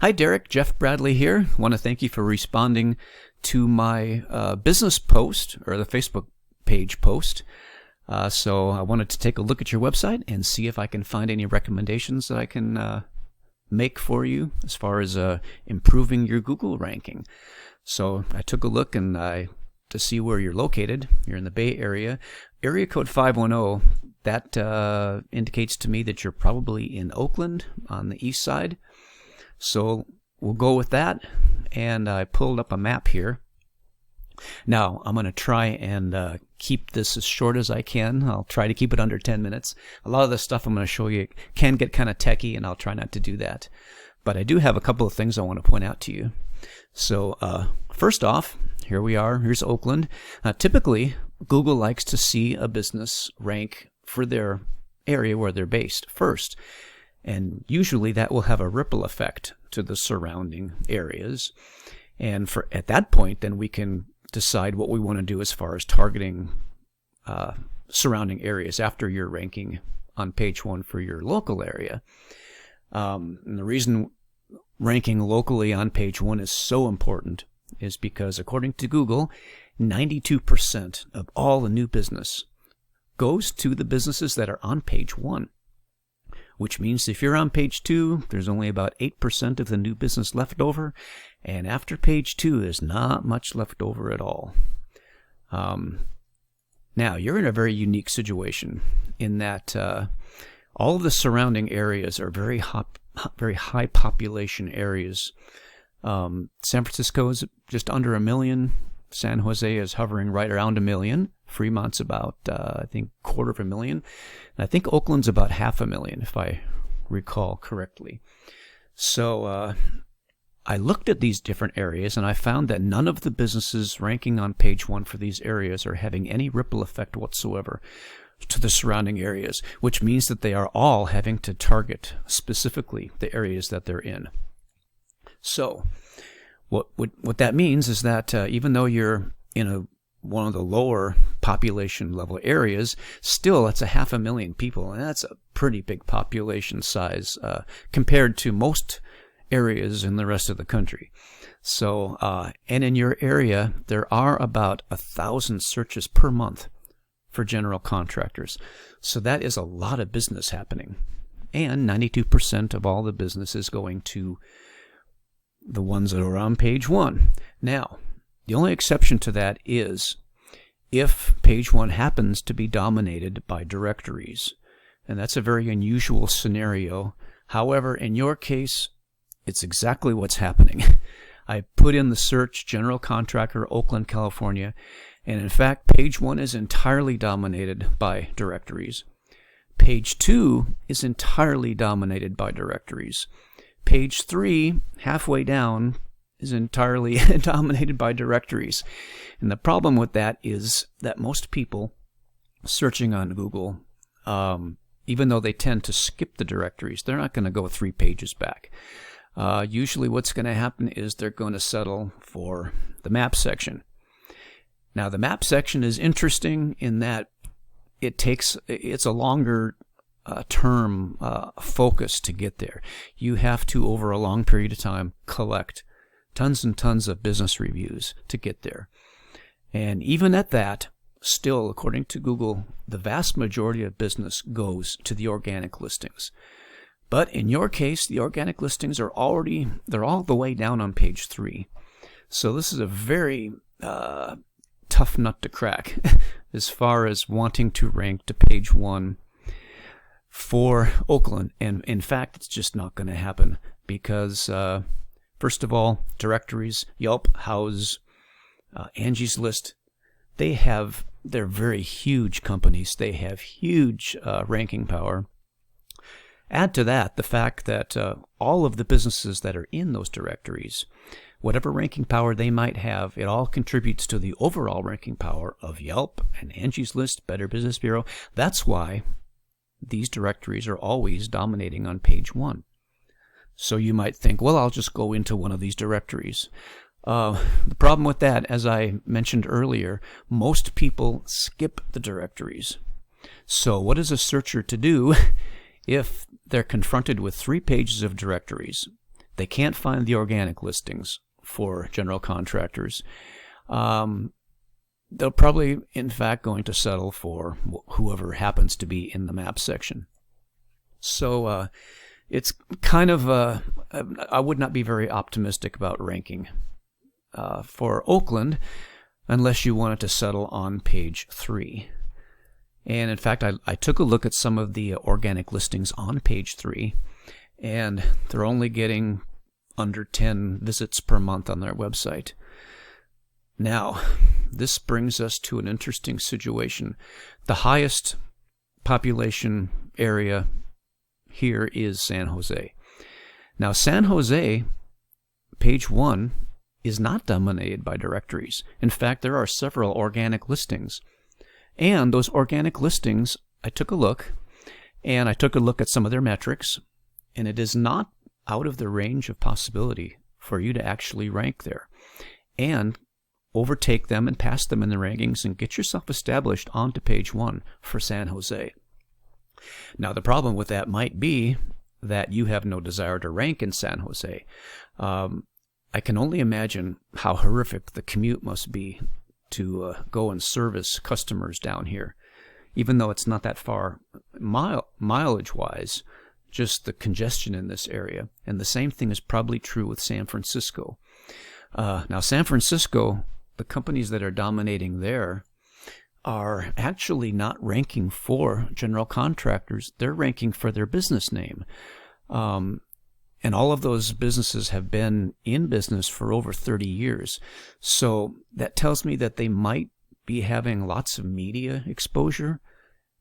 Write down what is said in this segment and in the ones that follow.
Hi, Derek. Jeff Bradley here. I want to thank you for responding to my business post, or the Facebook page post. So I wanted to take a look at your website and see if I can find any recommendations that I can make for you as far as improving your Google ranking. So I took a look and to see where you're located. You're in the Bay Area. Area code 510, that indicates to me that you're probably in Oakland on the east side. So we'll go with that. And I pulled up a map here. Now, I'm going to try and keep this as short as I can. I'll try to keep it under 10 minutes. A lot of the stuff I'm going to show you can get kind of techy, and I'll try not to do that. But I do have a couple of things I want to point out to you. So first off, here we are. Here's Oakland. Typically, Google likes to see a business rank for their area where they're based first. And usually that will have a ripple effect to the surrounding areas. And at that point, then we can decide what we want to do as far as targeting surrounding areas after your ranking on page 1 for your local area. And the reason ranking locally on page 1 is so important is because, according to Google, 92% of all the new business goes to the businesses that are on page 1. Which means if you're on page 2, there's only about 8% of the new business left over, and after page 2, there's not much left over at all. Now, you're in a very unique situation in that all of the surrounding areas are very high population areas. San Francisco is just under 1 million. San Jose is hovering right around 1 million. Fremont's about, I think, 250,000. And I think Oakland's about 500,000, if I recall correctly. So I looked at these different areas, and I found that none of the businesses ranking on page 1 for these areas are having any ripple effect whatsoever to the surrounding areas, which means that they are all having to target specifically the areas that they're in. So what that means is that even though you're in one of the lower population level areas, still that's 500,000 people, and that's a pretty big population size compared to most areas in the rest of the country. So, and in your area, there are about 1,000 searches per month for general contractors. So that is a lot of business happening. And 92% of all the business is going to the ones that are on page 1. Now, the only exception to that is if page 1 happens to be dominated by directories. And that's a very unusual scenario. However, in your case, it's exactly what's happening. I put in the search general contractor, Oakland, California, and in fact, page 1 is entirely dominated by directories. Page 2 is entirely dominated by directories. Page 3, halfway down, is entirely dominated by directories. And the problem with that is that most people searching on Google, even though they tend to skip the directories, they're not going to go 3 pages back. Usually what's going to happen is they're going to settle for the map section. Now, the map section is interesting in that it's a longer term focus to get there. You have to, over a long period of time, collect tons and tons of business reviews to get there. And even at that, still, according to Google, the vast majority of business goes to the organic listings. But in your case, the organic listings are they're all the way down on page 3. So this is a very tough nut to crack as far as wanting to rank to page 1 for Oakland. And in fact, it's just not going to happen because, first of all, directories, Yelp, Houzz, Angie's List, they're very huge companies. They have huge ranking power. Add to that the fact that all of the businesses that are in those directories, whatever ranking power they might have, it all contributes to the overall ranking power of Yelp and Angie's List, Better Business Bureau. That's why these directories are always dominating on page 1. So you might think, well, I'll just go into one of these directories. The problem with that, as I mentioned earlier, most people skip the directories. So what is a searcher to do if they're confronted with 3 pages of directories? they can't find the organic listings for general contractors. They're probably, in fact, going to settle for whoever happens to be in the map section. So it's kind of, I would not be very optimistic about ranking for Oakland unless you wanted to settle on page 3. And in fact, I took a look at some of the organic listings on page 3, and they're only getting under 10 visits per month on their website. Now, this brings us to an interesting situation. The highest population area here is San Jose. Now, San Jose, page 1, is not dominated by directories. In fact, there are several organic listings. And those organic listings, I took a look, and I took a look at some of their metrics, and it is not out of the range of possibility for you to actually rank there and overtake them and pass them in the rankings and get yourself established onto page 1 for San Jose. Now, the problem with that might be that you have no desire to rank in San Jose. I can only imagine how horrific the commute must be to go and service customers down here, even though it's not that far mileage-wise, just the congestion in this area. And the same thing is probably true with San Francisco. Now, San Francisco, the companies that are dominating there are actually not ranking for general contractors. They're ranking for their business name. And all of those businesses have been in business for over 30 years. So that tells me that they might be having lots of media exposure,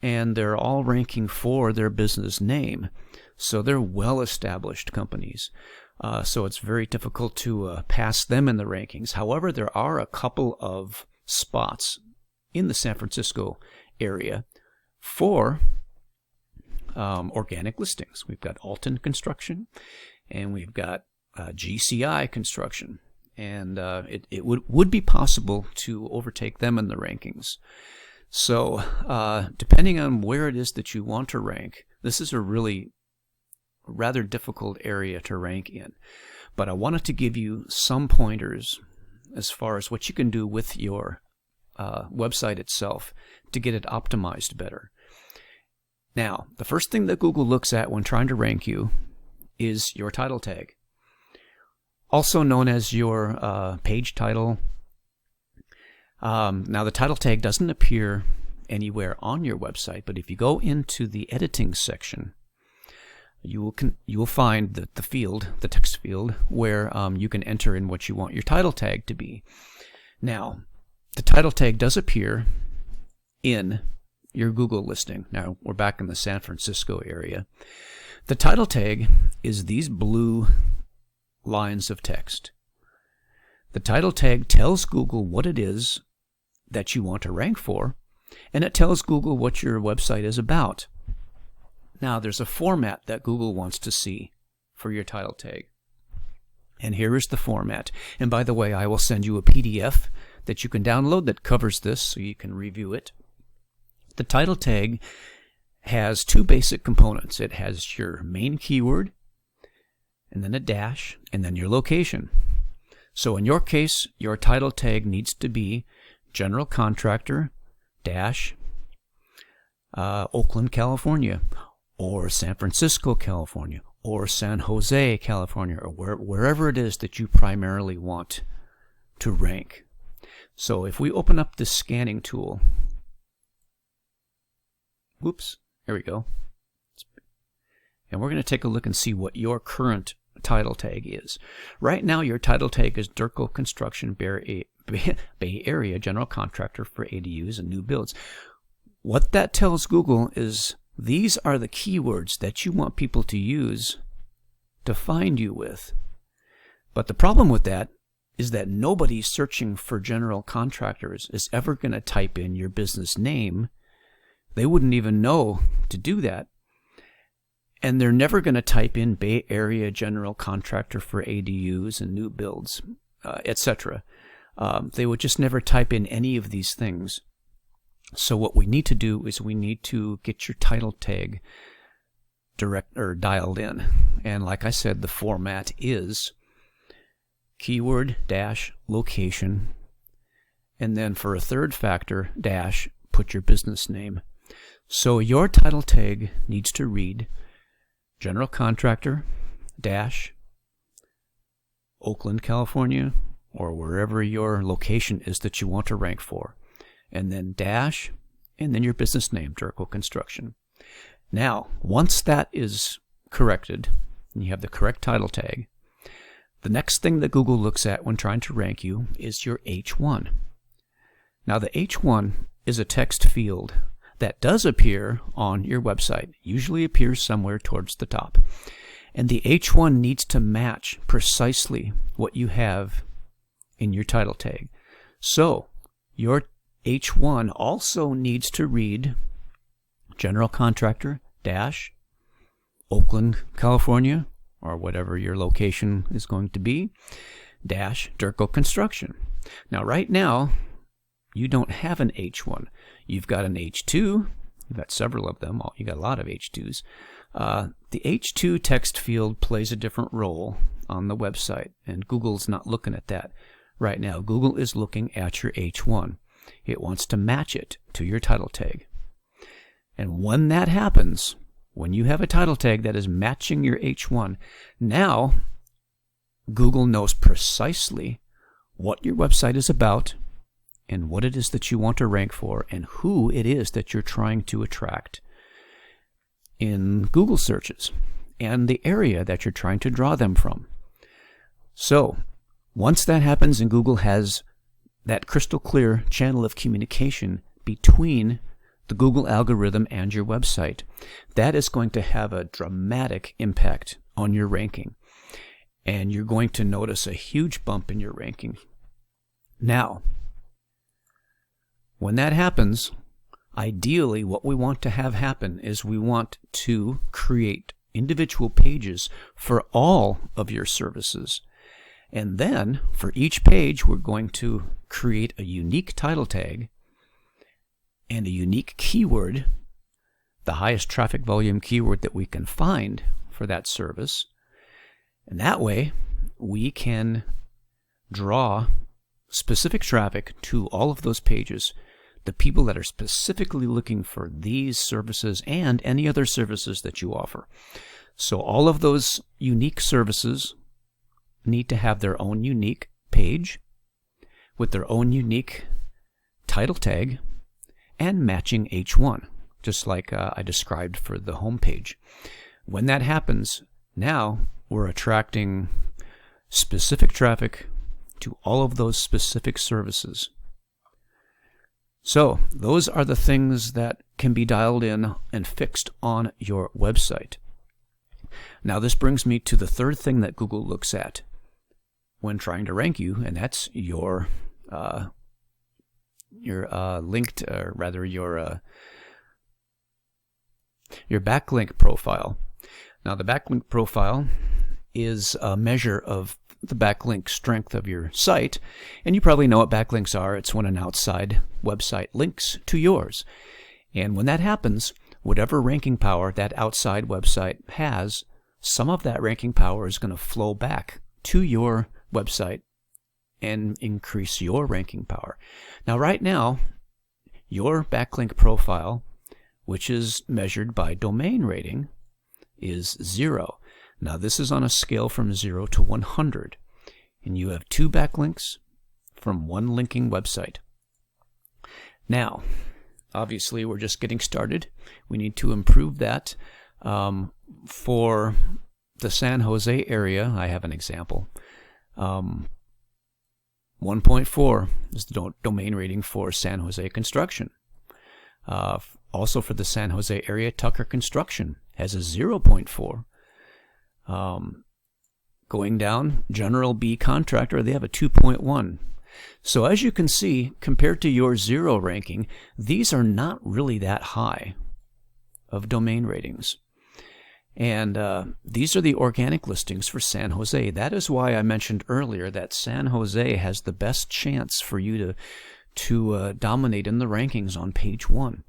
and they're all ranking for their business name. So they're well-established companies. So it's very difficult to pass them in the rankings. However, there are a couple of spots in the San Francisco area for organic listings. We've got Alton Construction, and we've got GCI Construction, and it would be possible to overtake them in the rankings. So depending on where it is that you want to rank, this is a really rather difficult area to rank in. But I wanted to give you some pointers as far as what you can do with your website itself to get it optimized better. Now, the first thing that Google looks at when trying to rank you is your title tag, also known as your page title. Now, the title tag doesn't appear anywhere on your website, but if you go into the editing section, you will find the field, the text field, where you can enter in what you want your title tag to be. Now, the title tag does appear in your Google listing. Now, we're back in the San Francisco area. The title tag is these blue lines of text. The title tag tells Google what it is that you want to rank for, and it tells Google what your website is about. Now, there's a format that Google wants to see for your title tag. And here is the format. And by the way, I will send you a PDF that you can download that covers this so you can review it. The title tag has two basic components. It has your main keyword, and then a dash, and then your location. So in your case, your title tag needs to be general contractor dash Oakland, California, or San Francisco, California, or San Jose, California, or wherever it is that you primarily want to rank. So if we open up this scanning tool, whoops, there we go. And we're going to take a look and see what your current title tag is. Right now, your title tag is Derco Construction Bay Area General Contractor for ADUs and new builds. What that tells Google is these are the keywords that you want people to use to find you with. But the problem with that is that nobody searching for general contractors is ever going to type in your business name. They wouldn't even know to do that. And they're never going to type in Bay Area General Contractor for ADUs and new builds, etc. They would just never type in any of these things. So what we need to do is we need to get your title tag dialed in. And like I said, the format is keyword dash location, and then for a third factor dash put your business name. So your title tag needs to read general contractor dash Oakland, California, or wherever your location is that you want to rank for, and then dash, and then your business name, Derco Construction. Now, once that is corrected, and you have the correct title tag, the next thing that Google looks at when trying to rank you is your H1. Now, the H1 is a text field that does appear on your website, usually appears somewhere towards the top. And the H1 needs to match precisely what you have in your title tag. So, your H1 also needs to read general contractor dash Oakland, California, or whatever your location is going to be, dash Derco Construction. Now, right now, you don't have an H1. You've got an H2. You've got several of them. You got a lot of H2s. The H2 text field plays a different role on the website, and Google's not looking at that right now. Google is looking at your H1. It wants to match it to your title tag. And when that happens, when you have a title tag that is matching your H1, now Google knows precisely what your website is about and what it is that you want to rank for and who it is that you're trying to attract in Google searches and the area that you're trying to draw them from. So once that happens and Google has that crystal clear channel of communication between the Google algorithm and your website, that is going to have a dramatic impact on your ranking. And you're going to notice a huge bump in your ranking. Now, when that happens, ideally what we want to have happen is we want to create individual pages for all of your services. And then for each page, we're going to create a unique title tag and a unique keyword, the highest traffic volume keyword that we can find for that service. And that way, we can draw specific traffic to all of those pages, the people that are specifically looking for these services and any other services that you offer. So all of those unique services need to have their own unique page with their own unique title tag and matching H1, just like I described for the home page. When that happens, now we're attracting specific traffic to all of those specific services. So those are the things that can be dialed in and fixed on your website. Now this brings me to the third thing that Google looks at when trying to rank you, and that's your linked, or rather your backlink profile. Now the backlink profile is a measure of the backlink strength of your site, and you probably know what backlinks are. It's when an outside website links to yours. And when that happens, whatever ranking power that outside website has, some of that ranking power is going to flow back to your website and increase your ranking power. Now right now, your backlink profile, which is measured by domain rating, is 0. Now this is on a scale from 0 to 100, and you have 2 backlinks from one linking website. Now, obviously we're just getting started. We need to improve that. For the San Jose area, I have an example. 1.4 is the domain rating for San Jose Construction. Also for the San Jose area, Tucker Construction has a 0.4. Going down, General B Contractor, they have a 2.1. So as you can see, compared to your 0 ranking, these are not really that high of domain ratings. And these are the organic listings for San Jose. That is why I mentioned earlier that San Jose has the best chance for you to dominate in the rankings on page 1.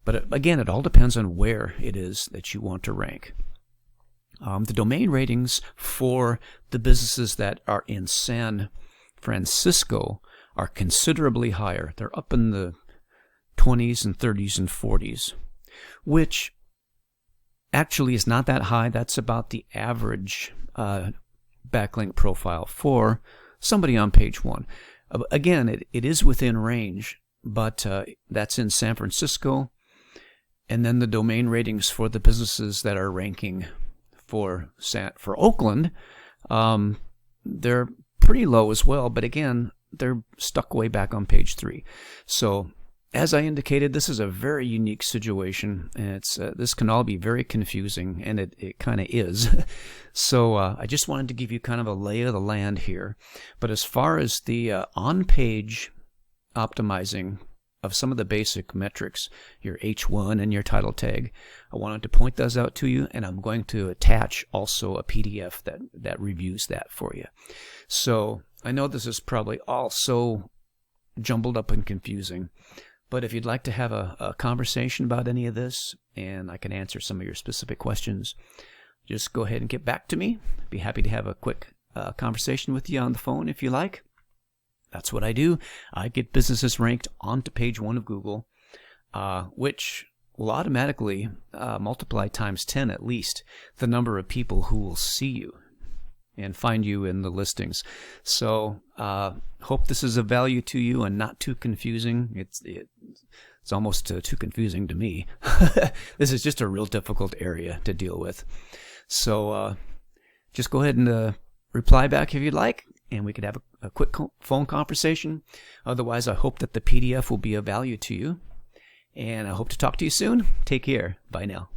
But again, it all depends on where it is that you want to rank. The domain ratings for the businesses that are in San Francisco are considerably higher. They're up in the 20s and 30s and 40s, which actually is not that high. That's about the average backlink profile for somebody on page 1. Again, it is within range, but that's in San Francisco. And then the domain ratings for the businesses that are ranking for Oakland, they're pretty low as well. But again, they're stuck way back on page 3. So as I indicated, this is a very unique situation, and this can all be very confusing, and it kind of is. So I just wanted to give you kind of a lay of the land here. But as far as the on-page optimizing of some of the basic metrics, your H1 and your title tag, I wanted to point those out to you, and I'm going to attach also a PDF that reviews that for you. So I know this is probably all so jumbled up and confusing, but if you'd like to have a conversation about any of this, and I can answer some of your specific questions, just go ahead and get back to me. I'd be happy to have a quick conversation with you on the phone if you like. That's what I do. I get businesses ranked onto page 1 of Google, which will automatically multiply times 10 at least the number of people who will see you and find you in the listings. So hope this is of value to you and not too confusing. It's almost too confusing to me. This is just a real difficult area to deal with. So just go ahead and reply back if you'd like, and we could have a quick phone conversation. Otherwise, I hope that the PDF will be of value to you, and I hope to talk to you soon. Take care. Bye now.